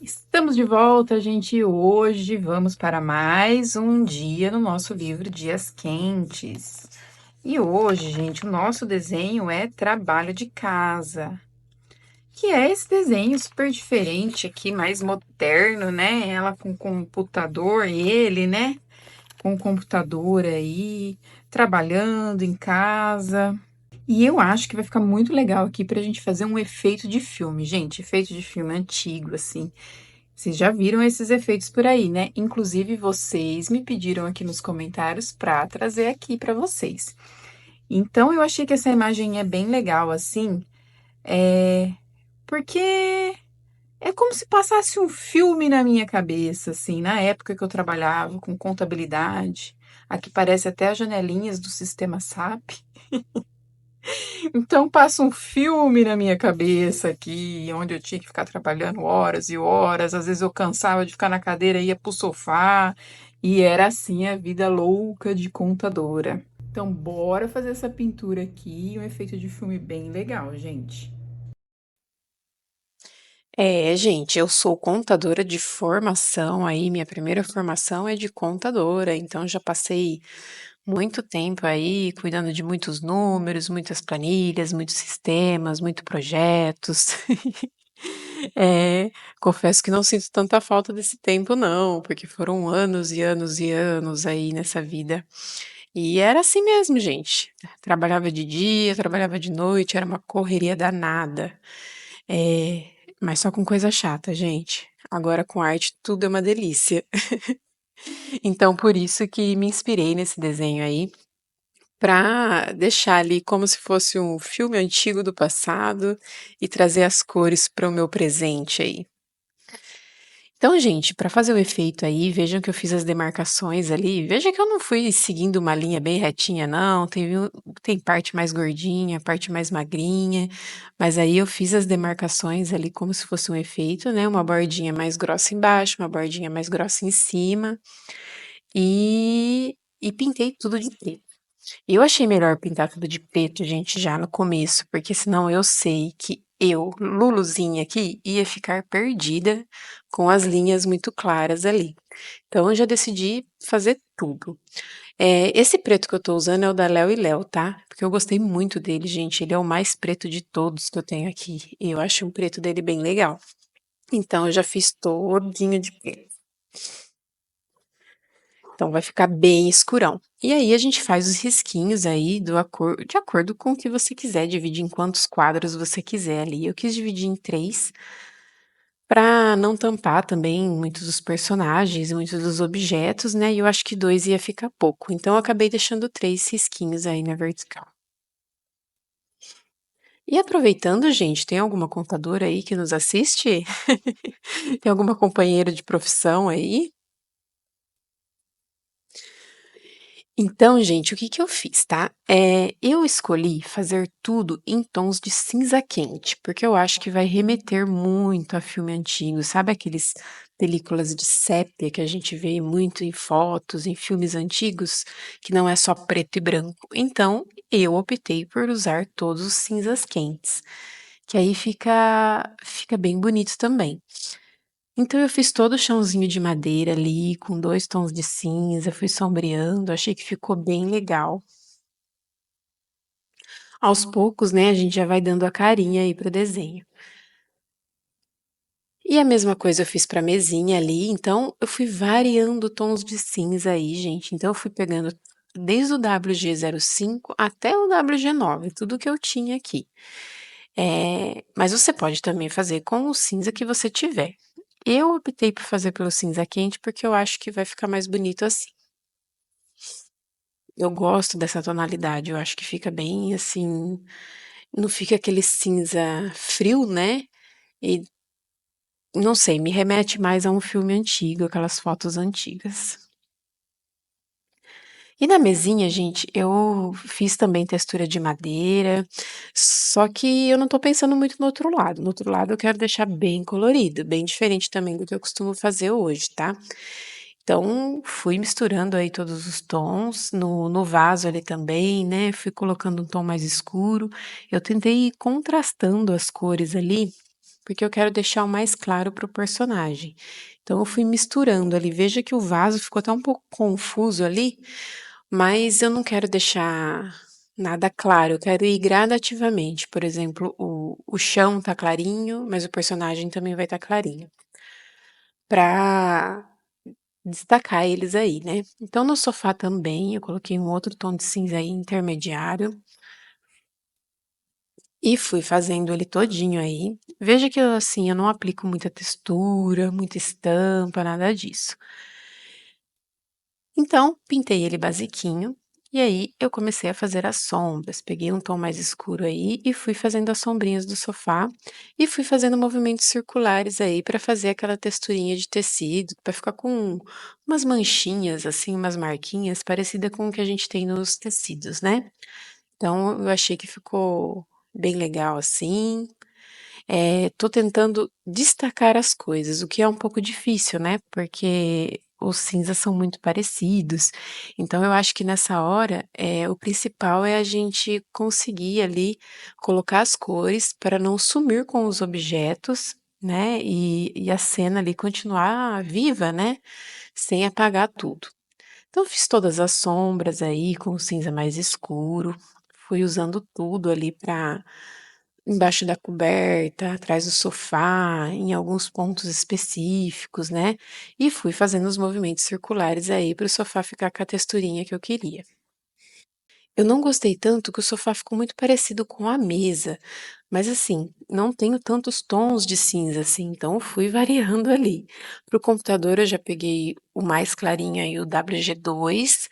Estamos de volta, gente. Hoje vamos para mais um dia no nosso livro Dias Quentes. E hoje, gente, o nosso desenho é Trabalho de Casa, que é esse desenho super diferente aqui, mais moderno, né? Ela com computador, ele, né? Com o computador aí, trabalhando em casa. E eu acho que vai ficar muito legal aqui pra gente fazer um efeito de filme, gente. Efeito de filme antigo, assim. Vocês já viram esses efeitos por aí, né? Inclusive, vocês me pediram aqui nos comentários para trazer aqui para vocês. Então, eu achei que essa imagem é bem legal, assim, porque é como se passasse um filme na minha cabeça, assim, na época que eu trabalhava com contabilidade. Aqui parece até as janelinhas do sistema SAP. Então passa um filme na minha cabeça aqui, onde eu tinha que ficar trabalhando horas e horas. Às vezes eu cansava de ficar na cadeira, ia pro sofá, e era assim a vida louca de contadora. Então bora fazer essa pintura aqui, um efeito de filme bem legal, gente. É, gente, eu sou contadora de formação, aí minha primeira formação é de contadora, então já passei muito tempo aí cuidando de muitos números, muitas planilhas, muitos sistemas, muitos projetos. É, confesso que não sinto tanta falta desse tempo, não, porque foram anos e anos e anos aí nessa vida. E era assim mesmo, gente. Trabalhava de dia, trabalhava de noite, era uma correria danada. É, mas só com coisa chata, gente. Agora com arte tudo é uma delícia. Então por isso que me inspirei nesse desenho aí, pra deixar ali como se fosse um filme antigo do passado e trazer as cores para o meu presente aí. Então, gente, para fazer o efeito aí, vejam que eu fiz as demarcações ali. Veja que eu não fui seguindo uma linha bem retinha, não. Tem parte mais gordinha, parte mais magrinha. Mas aí eu fiz as demarcações ali como se fosse um efeito, né? Uma bordinha mais grossa embaixo, uma bordinha mais grossa em cima. E pintei tudo de preto. Eu achei melhor pintar tudo de preto, gente, já no começo, porque senão eu sei que eu, Luluzinha aqui, ia ficar perdida com as linhas muito claras ali. Então eu já decidi fazer tudo. Esse preto que eu tô usando é o da Léo e Léo, tá? Porque eu gostei muito dele, gente. Ele é o mais preto de todos que eu tenho aqui. E eu acho um preto dele bem legal. Então eu já fiz todinho de preto. Então vai ficar bem escurão. E aí a gente faz os risquinhos aí de acordo com o que você quiser, dividir em quantos quadros você quiser ali. Eu quis dividir em três para não tampar também muitos dos personagens, muitos dos objetos, né? E eu acho que dois ia ficar pouco. Então eu acabei deixando três risquinhos aí na vertical. E aproveitando, gente, tem alguma contadora aí que nos assiste? Tem alguma companheira de profissão aí? Então, gente, o que que eu fiz, tá? Eu escolhi fazer tudo em tons de cinza quente, porque eu acho que vai remeter muito a filme antigo, sabe aqueles películas de sépia que a gente vê muito em fotos, em filmes antigos, que não é só preto e branco. Então, eu optei por usar todos os cinzas quentes, que aí fica bem bonito também. Então eu fiz todo o chãozinho de madeira ali, com 2 tons de cinza, fui sombreando, achei que ficou bem legal. Aos poucos, né, a gente já vai dando a carinha aí pro desenho. E a mesma coisa eu fiz pra mesinha ali, então eu fui variando tons de cinza aí, gente. Então eu fui pegando desde o WG05 até o WG9, tudo que eu tinha aqui. Mas você pode também fazer com o cinza que você tiver. Eu optei por fazer pelo cinza quente porque eu acho que vai ficar mais bonito assim. Eu gosto dessa tonalidade, eu acho que fica bem assim, não fica aquele cinza frio, né? E não sei, me remete mais a um filme antigo, aquelas fotos antigas. E na mesinha, gente, eu fiz também textura de madeira, só que eu não tô pensando muito no outro lado. No outro lado eu quero deixar bem colorido, bem diferente também do que eu costumo fazer hoje, tá? Então, fui misturando aí todos os tons, no vaso ali também, né? Fui colocando um tom mais escuro. Eu tentei ir contrastando as cores ali porque eu quero deixar o mais claro para o personagem. Então eu fui misturando ali. Veja que o vaso ficou até um pouco confuso ali, mas eu não quero deixar nada claro, eu quero ir gradativamente. Por exemplo, o chão tá clarinho, mas o personagem também vai estar clarinho, para destacar eles aí, né. Então no sofá também eu coloquei um outro tom de cinza aí intermediário e fui fazendo ele todinho aí. Veja que eu, assim, eu não aplico muita textura, muita estampa, nada disso. Então, pintei ele basiquinho, e aí eu comecei a fazer as sombras. Peguei um tom mais escuro aí e fui fazendo as sombrinhas do sofá e fui fazendo movimentos circulares aí para fazer aquela texturinha de tecido, para ficar com umas manchinhas, assim, umas marquinhas parecida com o que a gente tem nos tecidos, né? Então, eu achei que ficou bem legal assim. Tô tentando destacar as coisas, o que é um pouco difícil, né, porque os cinzas são muito parecidos. Então eu acho que nessa hora, o principal é a gente conseguir ali colocar as cores para não sumir com os objetos, né, e a cena ali continuar viva, né, sem apagar tudo. Então eu fiz todas as sombras aí com o cinza mais escuro, fui usando tudo ali para embaixo da coberta, atrás do sofá, em alguns pontos específicos, né, e fui fazendo os movimentos circulares aí para o sofá ficar com a texturinha que eu queria. Eu não gostei tanto que o sofá ficou muito parecido com a mesa, mas assim, não tenho tantos tons de cinza assim, então eu fui variando ali. Para o computador eu já peguei o mais clarinho aí, o WG2,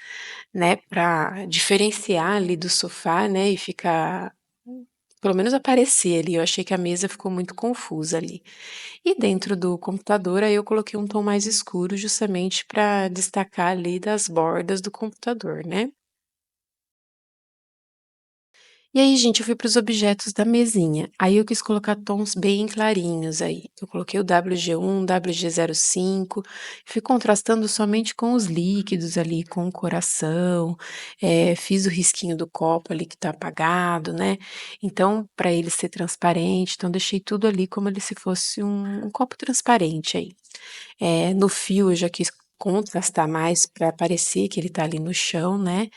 né, para diferenciar ali do sofá, né, e ficar pelo menos aparecer ali, eu achei que a mesa ficou muito confusa ali. E dentro do computador, aí eu coloquei um tom mais escuro, justamente para destacar ali das bordas do computador, né. E aí, gente, eu fui para os objetos da mesinha. Aí eu quis colocar tons bem clarinhos aí. Eu coloquei o WG1, WG05, fui contrastando somente com os líquidos ali, com o coração, fiz o risquinho do copo ali que tá apagado, né. Então, para ele ser transparente, então deixei tudo ali como ele se fosse um copo transparente aí. No fio eu já quis contrastar mais para parecer que ele tá ali no chão, né.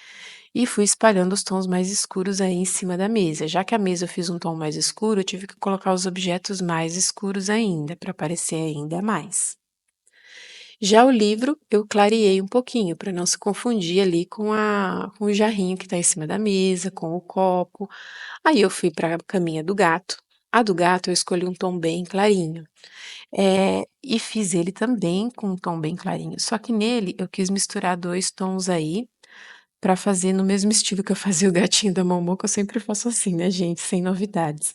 E fui espalhando os tons mais escuros aí em cima da mesa. Já que a mesa eu fiz um tom mais escuro, eu tive que colocar os objetos mais escuros ainda, para aparecer ainda mais. Já o livro, eu clareei um pouquinho, para não se confundir ali com o jarrinho que está em cima da mesa, com o copo. Aí eu fui para a caminha do gato. A do gato eu escolhi um tom bem clarinho. E fiz ele também com um tom bem clarinho. Só que nele eu quis misturar 2 tons aí, pra fazer no mesmo estilo que eu fazia o gatinho da Momo, que eu sempre faço assim, né, gente, sem novidades.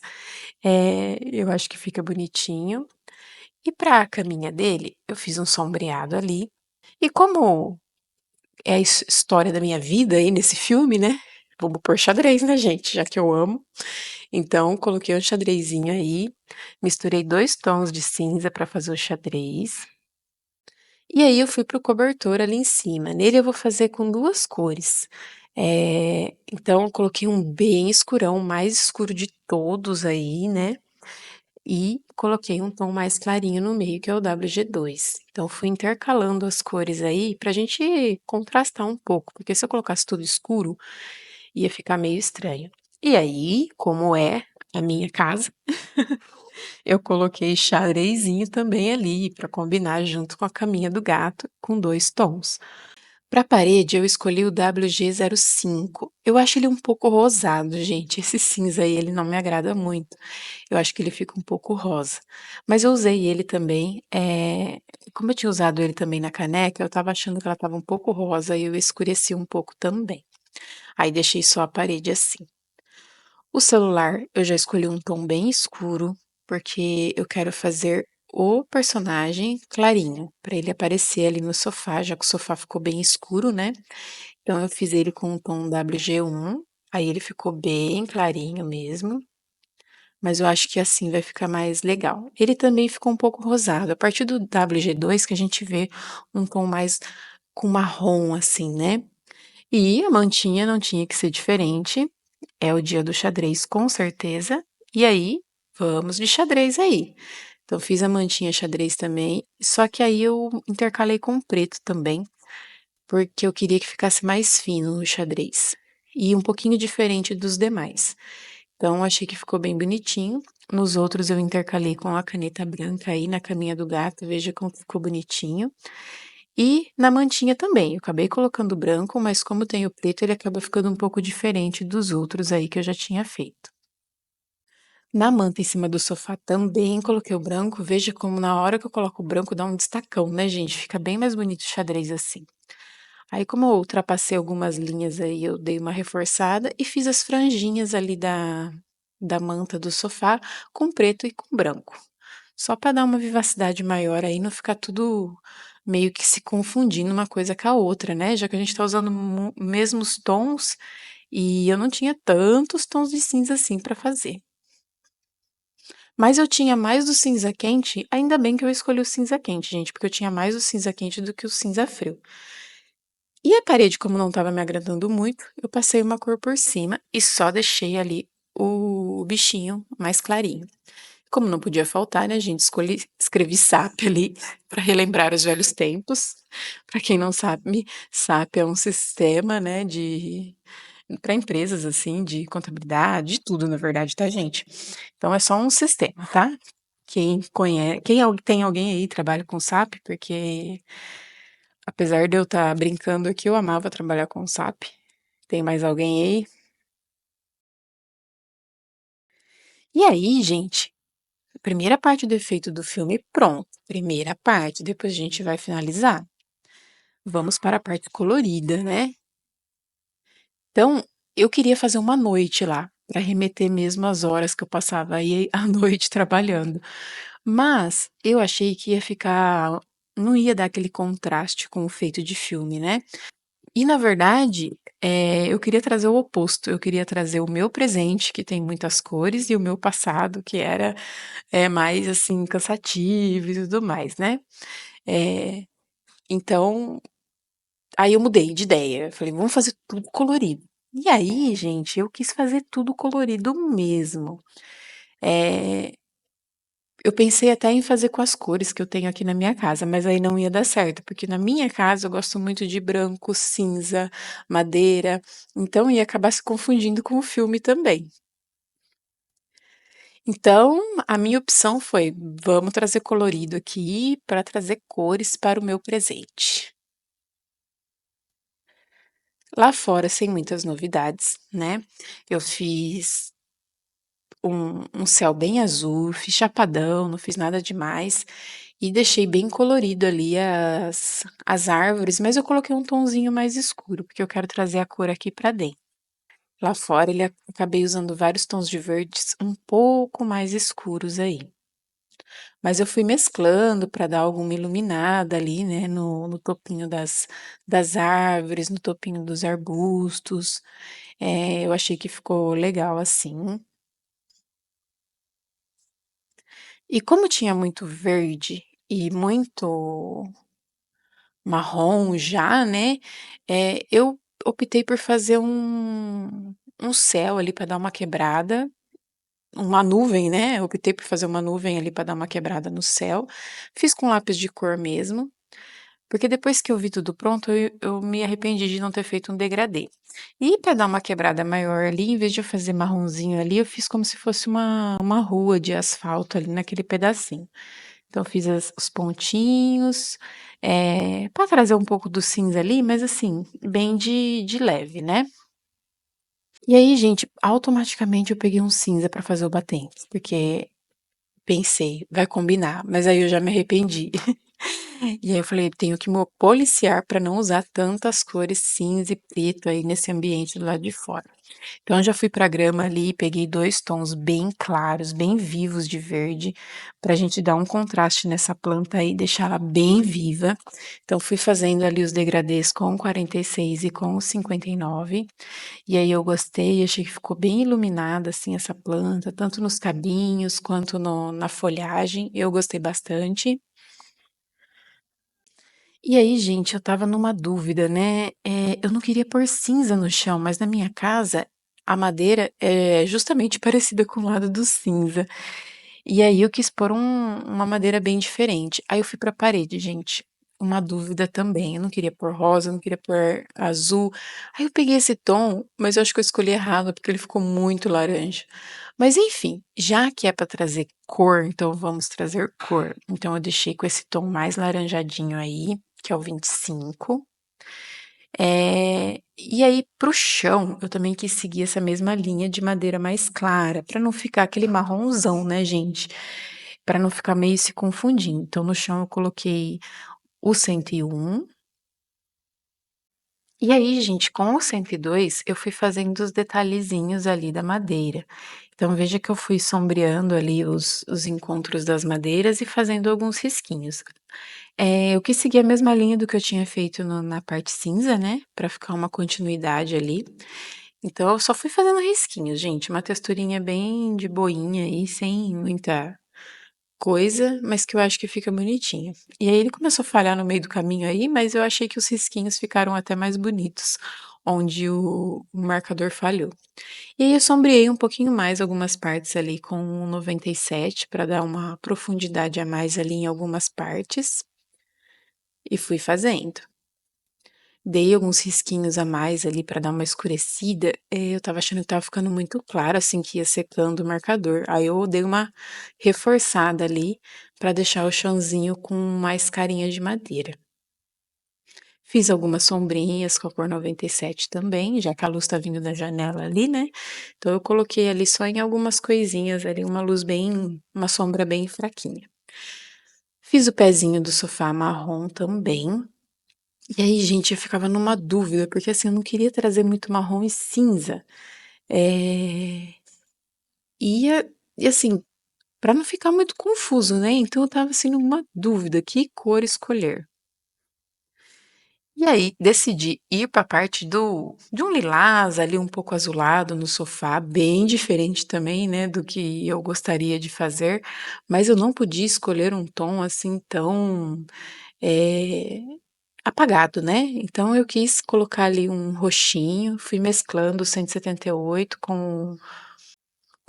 Eu acho que fica bonitinho. E pra caminha dele, eu fiz um sombreado ali. E como é a história da minha vida aí nesse filme, né, vamos pôr xadrez, né, gente, já que eu amo. Então coloquei um xadrezinho aí, misturei 2 tons de cinza pra fazer o xadrez. E aí eu fui para o cobertor ali em cima. Nele eu vou fazer com 2 cores. Então eu coloquei um bem escurão, o mais escuro de todos aí, né, e coloquei um tom mais clarinho no meio, que é o WG2. Então fui intercalando as cores aí pra gente contrastar um pouco, porque se eu colocasse tudo escuro, ia ficar meio estranho. E aí, como é a minha casa, eu coloquei xadrezinho também ali, para combinar junto com a caminha do gato, com 2 tons. Para a parede, eu escolhi o WG05. Eu acho ele um pouco rosado, gente. Esse cinza aí, ele não me agrada muito. Eu acho que ele fica um pouco rosa. Mas eu usei ele também, como eu tinha usado ele também na caneca, eu estava achando que ela estava um pouco rosa e eu escureci um pouco também. Aí deixei só a parede assim. O celular, eu já escolhi um tom bem escuro, porque eu quero fazer o personagem clarinho, para ele aparecer ali no sofá, já que o sofá ficou bem escuro, né? Então eu fiz ele com o tom WG1, aí ele ficou bem clarinho mesmo, mas eu acho que assim vai ficar mais legal. Ele também ficou um pouco rosado, a partir do WG2 que a gente vê um tom mais com marrom assim, né? E a mantinha não tinha que ser diferente, é o dia do xadrez com certeza. E aí Vamos de xadrez aí. Então fiz a mantinha xadrez também, só que aí eu intercalei com preto também, porque eu queria que ficasse mais fino o xadrez e um pouquinho diferente dos demais. Então achei que ficou bem bonitinho. Nos outros eu intercalei com a caneta branca aí na caminha do gato, veja como ficou bonitinho. E na mantinha também, eu acabei colocando branco, mas como tem o preto, ele acaba ficando um pouco diferente dos outros aí que eu já tinha feito. Na manta em cima do sofá também coloquei o branco. Veja como na hora que eu coloco o branco dá um destacão, né, gente? Fica bem mais bonito o xadrez assim. Aí, como eu ultrapassei algumas linhas aí, eu dei uma reforçada e fiz as franjinhas ali da manta do sofá com preto e com branco. Só para dar uma vivacidade maior aí, não ficar tudo meio que se confundindo uma coisa com a outra, né? Já que a gente tá usando mesmos tons e eu não tinha tantos tons de cinza assim para fazer. Mas eu tinha mais do cinza quente, ainda bem que eu escolhi o cinza quente, gente, porque eu tinha mais o cinza quente do que o cinza frio. E a parede, como não estava me agradando muito, eu passei uma cor por cima e só deixei ali o bichinho mais clarinho. Como não podia faltar, né, gente, escrevi SAP ali para relembrar os velhos tempos. Para quem não sabe, SAP é um sistema, né, de para empresas assim, de contabilidade, de tudo, na verdade, tá, gente? Então é só um sistema, tá? Quem conhece, tem alguém aí que trabalha com SAP, porque apesar de eu estar brincando aqui, eu amava trabalhar com SAP. Tem mais alguém aí? E aí, gente, a primeira parte do efeito do filme, pronto. Primeira parte, depois a gente vai finalizar. Vamos para a parte colorida, né? Então, eu queria fazer uma noite lá, para remeter mesmo às horas que eu passava aí à noite trabalhando. Mas eu achei que ia ficar, não ia dar aquele contraste com o feito de filme, né? E na verdade, eu queria trazer o oposto, eu queria trazer o meu presente, que tem muitas cores, e o meu passado, que era, mais, assim, cansativo e tudo mais, né. Eh, então, aí eu mudei de ideia, eu falei: "Vamos fazer tudo colorido". E aí, gente, eu quis fazer tudo colorido mesmo. Eh Eu pensei até em fazer com as cores que eu tenho aqui na minha casa, mas aí não ia dar certo, porque na minha casa eu gosto muito de branco, cinza, madeira, então ia acabar se confundindo com o filme também. Então, a minha opção foi: vamos trazer colorido aqui para trazer cores para o meu presente. Lá fora, sem muitas novidades, né? Eu fiz um céu bem azul, fiz chapadão, não fiz nada demais. E deixei bem colorido ali as árvores, mas eu coloquei um tonzinho mais escuro, porque eu quero trazer a cor aqui pra dentro. Lá fora acabei usando vários tons de verdes um pouco mais escuros aí. Mas eu fui mesclando para dar alguma iluminada ali, né, no topinho das árvores, no topinho dos arbustos. Eu achei que ficou legal assim. E como tinha muito verde e muito marrom já, né, eu optei por fazer um céu ali para dar uma quebrada, uma nuvem, né, eu optei por fazer uma nuvem ali para dar uma quebrada no céu. Fiz com lápis de cor mesmo, porque depois que eu vi tudo pronto, eu me arrependi de não ter feito um degradê. E para dar uma quebrada maior ali, em vez de eu fazer marronzinho ali, eu fiz como se fosse uma rua de asfalto ali naquele pedacinho. Então fiz os pontinhos, pra trazer um pouco do cinza ali, mas assim, bem de leve, né. E aí, gente, automaticamente eu peguei um cinza pra fazer o batente, porque pensei: "Vai combinar", mas aí eu já me arrependi. E aí eu falei: "Tenho que me policiar pra não usar tantas cores cinza e preto aí nesse ambiente do lado de fora". Então eu já fui pra grama ali, peguei 2 tons bem claros, bem vivos de verde, pra gente dar um contraste nessa planta aí, deixar ela bem viva. Então fui fazendo ali os degradês com o 46 e com o 59, e aí eu gostei, achei que ficou bem iluminada, assim, essa planta, tanto nos cabinhos quanto no na folhagem, eu gostei bastante. E aí, gente, eu estava numa dúvida, né, eu não queria pôr cinza no chão, mas na minha casa a madeira é justamente parecida com o lado do cinza. E aí eu quis pôr uma madeira bem diferente. Aí eu fui pra parede, gente. Uma dúvida também. Eu não queria pôr rosa, eu não queria pôr azul. Aí eu peguei esse tom, mas eu acho que eu escolhi errado, porque ele ficou muito laranja. Mas enfim, já que é para trazer cor, então vamos trazer cor. Então eu deixei com esse tom mais laranjadinho aí, que é o 25. E aí para o chão, eu também quis seguir essa mesma linha de madeira mais clara, para não ficar aquele marronzão, né, gente? Para não ficar meio se confundindo. Então no chão eu coloquei o 101. E aí, gente, com o 102, eu fui fazendo os detalhezinhos ali da madeira. Então, veja que eu fui sombreando ali os encontros das madeiras e fazendo alguns risquinhos. Eu quis seguir a mesma linha do que eu tinha feito na parte cinza, né? Pra ficar uma continuidade ali. Então, eu só fui fazendo risquinhos, gente. Uma texturinha bem de boinha aí, sem muita coisa, mas que eu acho que fica bonitinho. E aí ele começou a falhar no meio do caminho aí, mas eu achei que os risquinhos ficaram até mais bonitos, onde o marcador falhou. E aí eu sombreei um pouquinho mais algumas partes ali com o 97 para dar uma profundidade a mais ali em algumas partes e fui fazendo. Dei alguns risquinhos a mais ali para dar uma escurecida. Eu estava achando que estava ficando muito claro assim que ia secando o marcador. Aí eu dei uma reforçada ali para deixar o chãozinho com mais carinha de madeira. Fiz algumas sombrinhas com a cor 97 também, já que a luz tá vindo da janela ali, né? Então eu coloquei ali só em algumas coisinhas ali, uma sombra bem fraquinha. Fiz o pezinho do sofá marrom também. E aí, gente, eu ficava numa dúvida, porque assim, eu não queria trazer muito marrom e cinza. É... Ia, e assim, para não ficar muito confuso, né? Então eu tava assim numa dúvida, que cor escolher? E aí decidi ir para a parte do de um lilás ali um pouco azulado no sofá, bem diferente também, né, do que eu gostaria de fazer, mas eu não podia escolher um tom assim tão, eh, apagado, né, então eu quis colocar ali um roxinho, fui mesclando o 178 com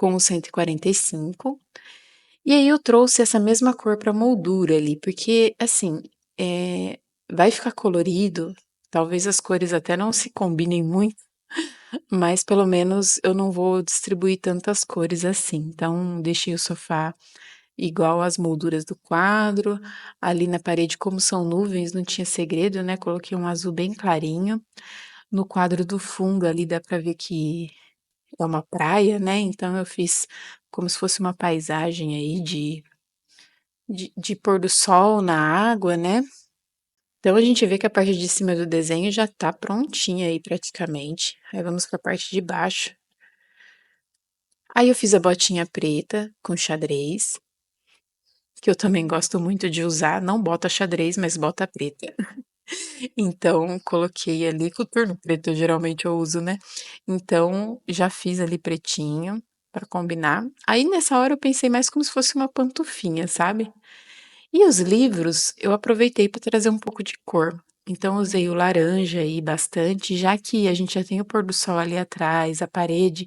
o 145, e aí eu trouxe essa mesma cor para a moldura ali, porque assim, eh, vai ficar colorido, talvez as cores até não se combinem muito, mas pelo menos eu não vou distribuir tantas cores assim. Então deixei o sofá igual às molduras do quadro, ali na parede, como são nuvens, não tinha segredo, né, coloquei um azul bem clarinho. No quadro do fundo ali dá para ver que é uma praia, né, então eu fiz como se fosse uma paisagem aí de pôr do sol na água, né. Então a gente vê que a parte de cima do desenho já tá prontinha aí praticamente. Aí vamos para a parte de baixo. Aí eu fiz a botinha preta com xadrez, que eu também gosto muito de usar, não bota xadrez, mas bota preta. Então coloquei ali, coturno preto geralmente eu uso, né. Então já fiz ali pretinho para combinar. Aí nessa hora eu pensei mais como se fosse uma pantufinha, sabe. E os livros, eu aproveitei para trazer um pouco de cor. Então, usei o laranja aí bastante, já que a gente já tem o pôr do sol ali atrás, a parede,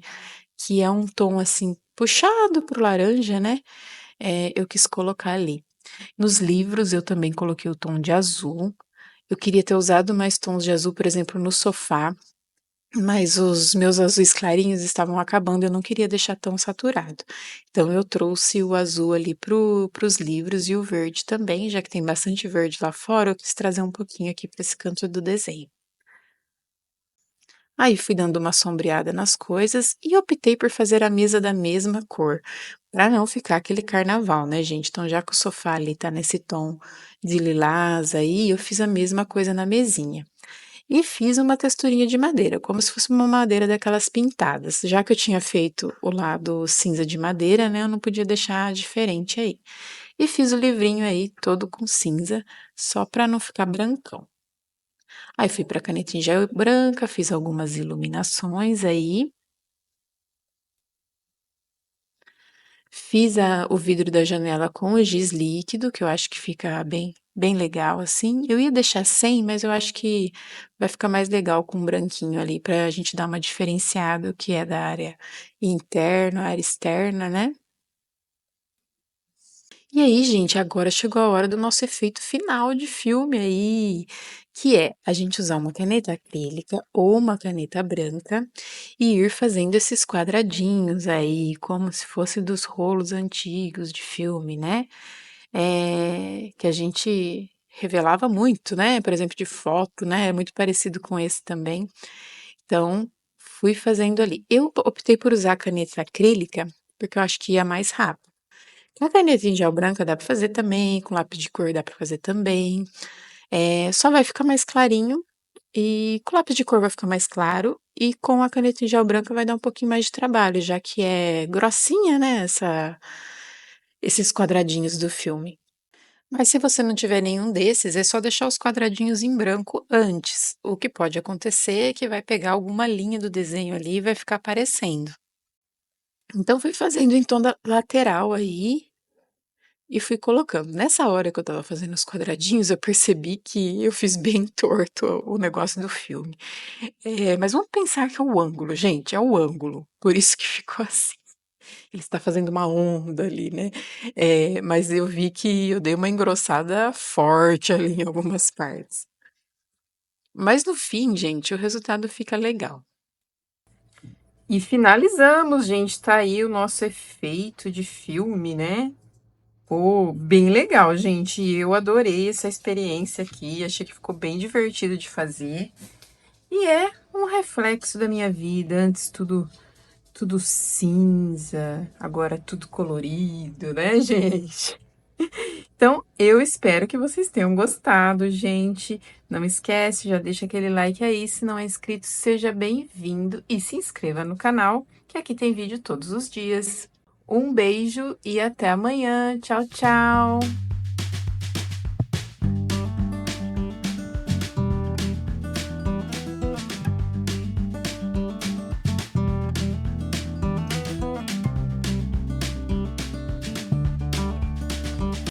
que é um tom assim puxado pro laranja, né? Eu quis colocar ali. Nos livros, eu também coloquei o tom de azul. Eu queria ter usado mais tons de azul, por exemplo, no sofá, mas os meus azuis clarinhos estavam acabando, eu não queria deixar tão saturado. Então eu trouxe o azul ali para os livros e o verde também, já que tem bastante verde lá fora, eu quis trazer um pouquinho aqui para esse canto do desenho. Aí fui dando uma sombreada nas coisas e optei por fazer a mesa da mesma cor, para não ficar aquele carnaval, né, gente? Então, já que o sofá ali tá nesse tom de lilás aí, eu fiz a mesma coisa na mesinha. E fiz uma texturinha de madeira, como se fosse uma madeira daquelas pintadas. Já que eu tinha feito o lado cinza de madeira, né, eu não podia deixar diferente aí. E fiz o livrinho aí todo com cinza, só para não ficar brancão. Aí fui para caneta em gel branca, fiz algumas iluminações aí, fiz o vidro da janela com o giz líquido, que eu acho que fica bem bem legal, assim. Eu ia deixar sem, mas eu acho que vai ficar mais legal com um branquinho ali, pra gente dar uma diferenciada, o que é da área interna, área externa, né? E aí, gente, agora chegou a hora do nosso efeito final de filme aí, que é a gente usar uma caneta acrílica ou uma caneta branca e ir fazendo esses quadradinhos aí, como se fosse dos rolos antigos de filme, né? Que a gente revelava muito, né? Por exemplo, de foto, né? É muito parecido com esse também. Então, fui fazendo ali. Eu optei por usar a caneta acrílica porque eu acho que ia mais rápido. Com a caneta em gel branca dá pra fazer também, com lápis de cor dá pra fazer também. Só vai ficar mais clarinho e com lápis de cor vai ficar mais claro e com a caneta em gel branca vai dar um pouquinho mais de trabalho, já que é grossinha, né, esses quadradinhos do filme. Mas se você não tiver nenhum desses, é só deixar os quadradinhos em branco antes. O que pode acontecer é que vai pegar alguma linha do desenho ali e vai ficar aparecendo. Então fui fazendo em tom da lateral aí e fui colocando. Nessa hora que eu estava fazendo os quadradinhos, eu percebi que eu fiz bem torto o negócio do filme. Mas vamos pensar que é o ângulo, gente, é o ângulo. Por isso que ficou assim. Ele está fazendo uma onda ali, né? Mas eu vi que eu dei uma engrossada forte ali em algumas partes. Mas no fim, gente, o resultado fica legal. E finalizamos, gente. Tá aí o nosso efeito de filme, né? Pô, bem legal, gente. Eu adorei essa experiência aqui. Achei que ficou bem divertido de fazer. E é um reflexo da minha vida. Antes tudo cinza, agora tudo colorido, né, gente? Então, eu espero que vocês tenham gostado, gente. Não esquece, já deixa aquele like aí. Se não é inscrito, seja bem-vindo e se inscreva no canal, que aqui tem vídeo todos os dias. Um beijo e até amanhã. Tchau, tchau!